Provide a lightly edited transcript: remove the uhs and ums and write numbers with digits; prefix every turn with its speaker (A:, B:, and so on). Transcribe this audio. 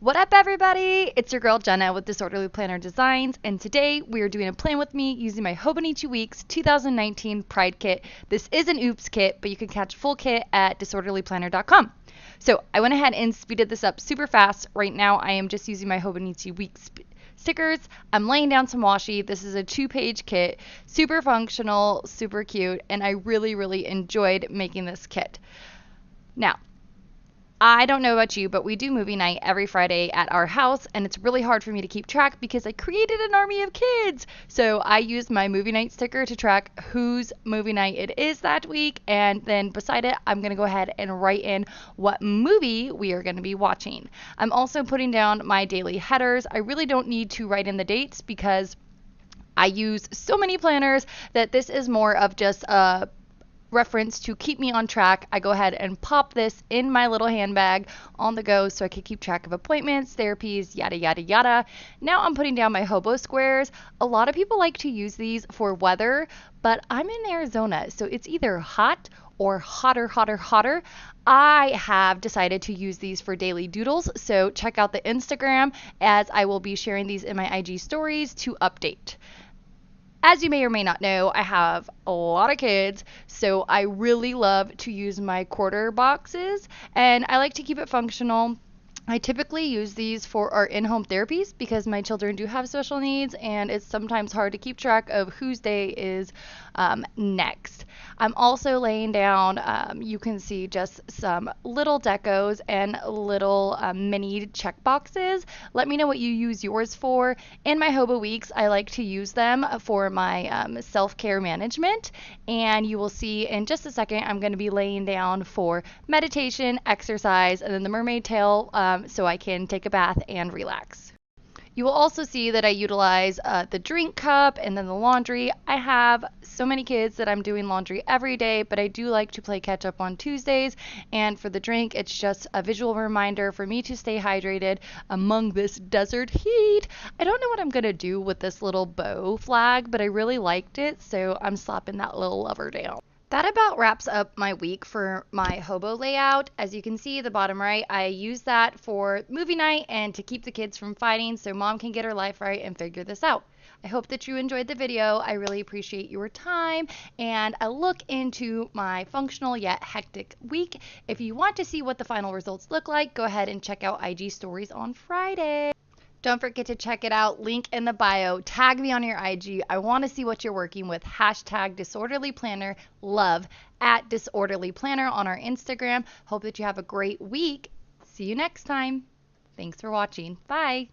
A: What up, everybody? It's your girl Jenna with Disorderly Planner Designs, and today we are doing a plan with me using my Hobonichi Weeks 2019 Pride Kit. This is an Oops kit, but you can catch full kit at disorderlyplanner.com. So I went ahead and speeded this up super fast. Right now I am just using my Hobonichi Weeks stickers. I'm laying down some washi. This is a 2-page kit, super functional, super cute, and I really enjoyed making this kit. Now, I don't know about you, but we do movie night every Friday at our house, and it's really hard for me to keep track because I created an army of kids. So I used my movie night sticker to track whose movie night it is that week, and then beside it, I'm going to go ahead and write in what movie we are going to be watching. I'm also putting down my daily headers. I really don't need to write in the dates because I use so many planners that this is more of just a reference to keep me on track. I go ahead and pop this in my little handbag on the go so I can keep track of appointments, therapies, yada. Now I'm putting down my hobo squares. A lot of people like to use these for weather, but I'm in Arizona, so it's either hot or hotter. I have decided to use these for daily doodles, so check out the Instagram as I will be sharing these in my IG stories to update. As you may or may not know, I have a lot of kids, so I really love to use my quarter boxes, and I like to keep it functional. I typically use these for our in-home therapies because my children do have special needs, and it's sometimes hard to keep track of whose day is next. I'm also laying down, you can see just some little decos and little mini check boxes. Let me know what you use yours for. In my Hobo Weeks, I like to use them for my self-care management, and you will see in just a second I'm going to be laying down for meditation, exercise, and then the mermaid tail so I can take a bath and relax. You will also see that I utilize the drink cup and then the laundry. I have so many kids that I'm doing laundry every day, but I do like to play catch up on Tuesdays. And for the drink, it's just a visual reminder for me to stay hydrated among this desert heat. I don't know what I'm going to do with this little bow flag, but I really liked it, so I'm slapping that little lover down. That about wraps up my week for my hobo layout. As you can see, the bottom right, I use that for movie night and to keep the kids from fighting so mom can get her life right and figure this out. I hope that you enjoyed the video. I really appreciate your time and a look into my functional yet hectic week. If you want to see what the final results look like, go ahead and check out IG stories on Friday. Don't forget to check it out. Link in the bio. Tag me on your IG. I want to see what you're working with. Hashtag Disorderly Planner. Love at Disorderly Planner on our Instagram. Hope that you have a great week. See you next time. Thanks for watching. Bye.